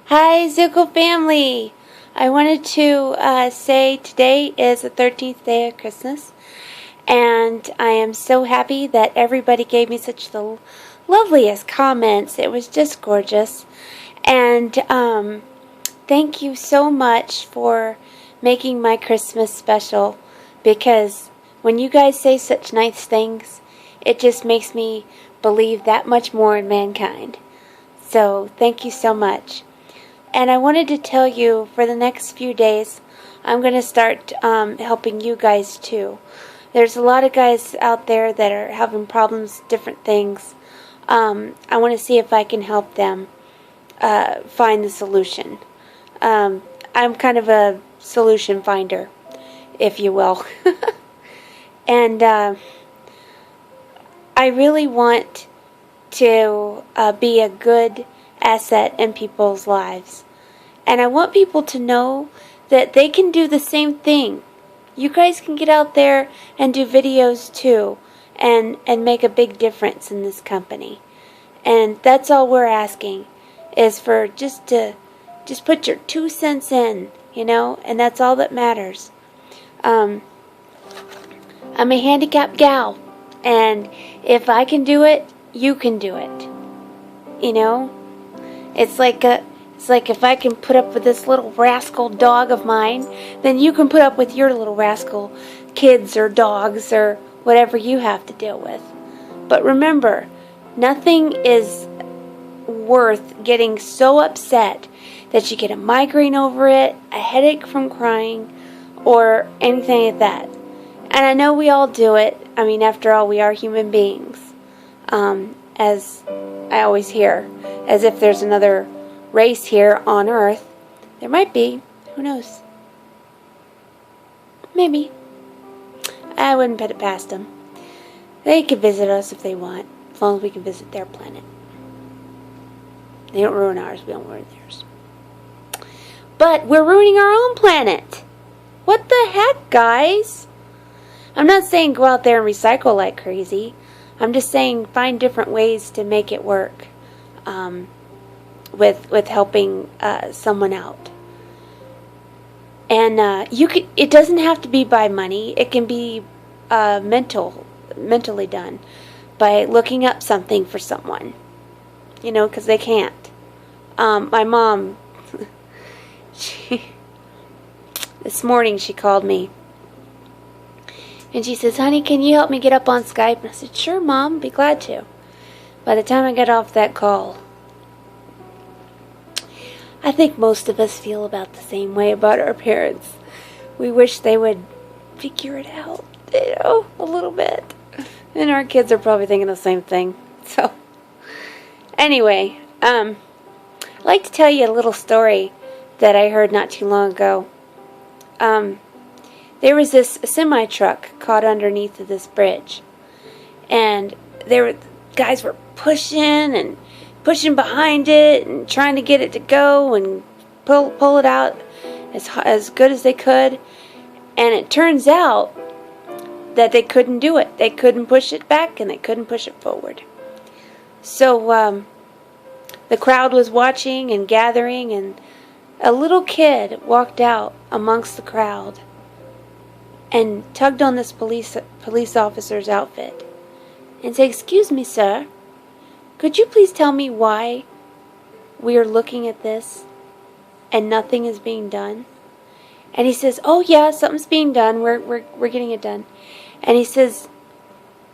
Hi, ZUKUL family! I wanted to say today is the 13th day of Christmas, and I am so happy that everybody gave me such the loveliest comments. It was just gorgeous. And thank you so much for making my Christmas special, because when you guys say such nice things, it just makes me believe that much more in mankind. So thank you so much. And I wanted to tell you, for the next few days, I'm going to start helping you guys too. There's a lot of guys out there that are having problems, different things. I want to see if I can help them find the solution. I'm kind of a solution finder, if you will. And I really want to be a good asset in people's lives. And I want people to know that they can do the same thing. You guys can get out there and do videos too, and make a big difference in this company. And that's all we're asking, is for just put your 2 cents in, and that's all that matters. I'm a handicapped gal, and if I can do it, you can do it. It's like if I can put up with this little rascal dog of mine, then you can put up with your little rascal kids or dogs or whatever you have to deal with. But remember, nothing is worth getting so upset that you get a migraine over it, a headache from crying, or anything like that. And I know we all do it. I mean, after all, we are human beings. As I always hear, as if there's another race here on Earth. There might be. Who knows? Maybe. I wouldn't put it past them. They can visit us if they want, as long as we can visit their planet. They don't ruin ours, we don't ruin theirs. But we're ruining our own planet. What the heck, guys? I'm not saying go out there and recycle like crazy. I'm just saying find different ways to make it work with helping someone out. And it doesn't have to be by money. It can be mentally done by looking up something for someone. Because they can't. My mom, this morning she called me. And she says, "Honey, can you help me get up on Skype?" And I said, "Sure, Mom, be glad to." By the time I got off that call, I think most of us feel about the same way about our parents. We wish they would figure it out, a little bit. And our kids are probably thinking the same thing. So, anyway, I'd like to tell you a little story that I heard not too long ago. There was this semi-truck caught underneath of this bridge, and guys were pushing behind it and trying to get it to go and pull it out as good as they could. And it turns out that they couldn't do it. They couldn't push it back, and they couldn't push it forward. So the crowd was watching and gathering, and a little kid walked out amongst the crowd and tugged on this police officer's outfit and said, "Excuse me, sir, could you please tell me why we are looking at this and nothing is being done?" And he says, "Oh yeah, something's being done. We're getting it done." And he says,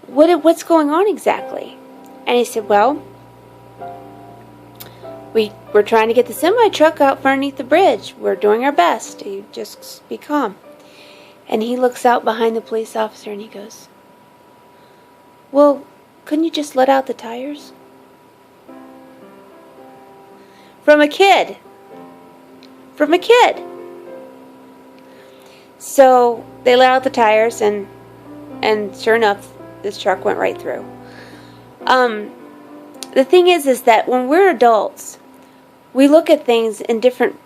"What's going on exactly?" And he said, "Well, we're trying to get the semi-truck out from underneath the bridge. We're doing our best. You just be calm." And he looks out behind the police officer and he goes, "Well, couldn't you just let out the tires?" From a kid. From a kid. So they let out the tires, and sure enough, this truck went right through. The thing is that when we're adults, we look at things in different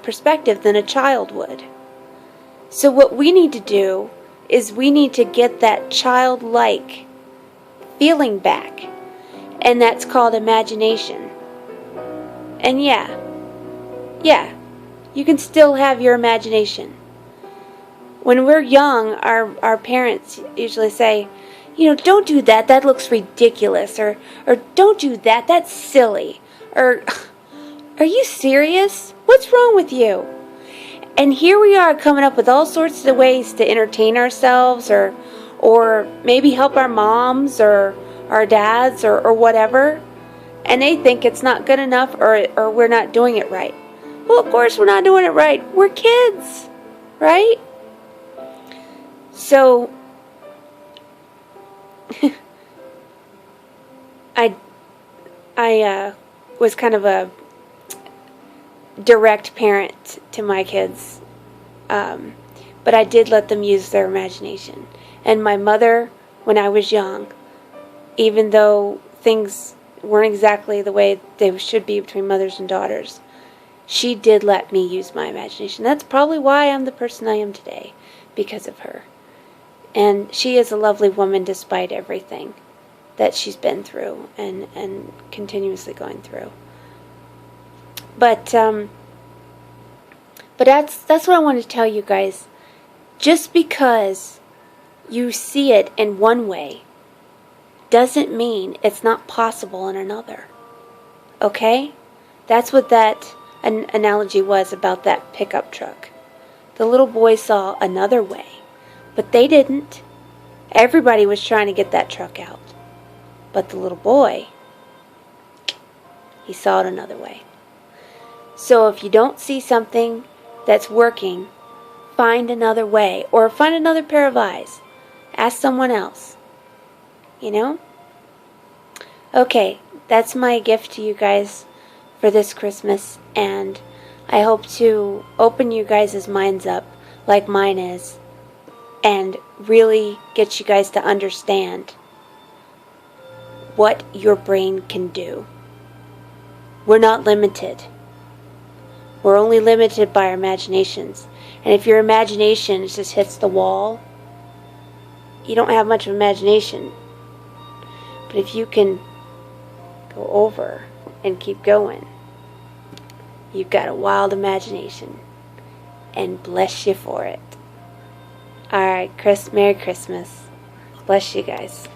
perspective than a child would. So what we need to do is we need to get that childlike feeling back. And that's called imagination. And yeah, Yeah, you can still have your imagination. When we're young, our parents usually say, don't do that, that looks ridiculous, or don't do that, that's silly, or are you serious? What's wrong with you? And here we are coming up with all sorts of ways to entertain ourselves, or maybe help our moms or our dads or whatever, and they think it's not good enough, or we're not doing it right. Well, of course we're not doing it right. We're kids, right? So I was kind of a direct parent to my kids, but I did let them use their imagination. And my mother, when I was young, even though things weren't exactly the way they should be between mothers and daughters, she did let me use my imagination. That's probably why I'm the person I am today, because of her. And she is a lovely woman despite everything that she's been through and continuously going through. But that's what I want to tell you guys. Just because you see it in one way doesn't mean it's not possible in another. Okay? That's what that analogy was about that pickup truck. The little boy saw another way, but they didn't. Everybody was trying to get that truck out. But the little boy, he saw it another way. So if you don't see something that's working, find another way, or find another pair of eyes. Ask someone else. Okay, that's my gift to you guys for this Christmas, and I hope to open you guys' minds up like mine is, and really get you guys to understand what your brain can do. We're not limited. We're only limited by our imaginations. And if your imagination just hits the wall, you don't have much of imagination. But if you can go over and keep going, you've got a wild imagination. And bless you for it. Alright, Merry Christmas. Bless you guys.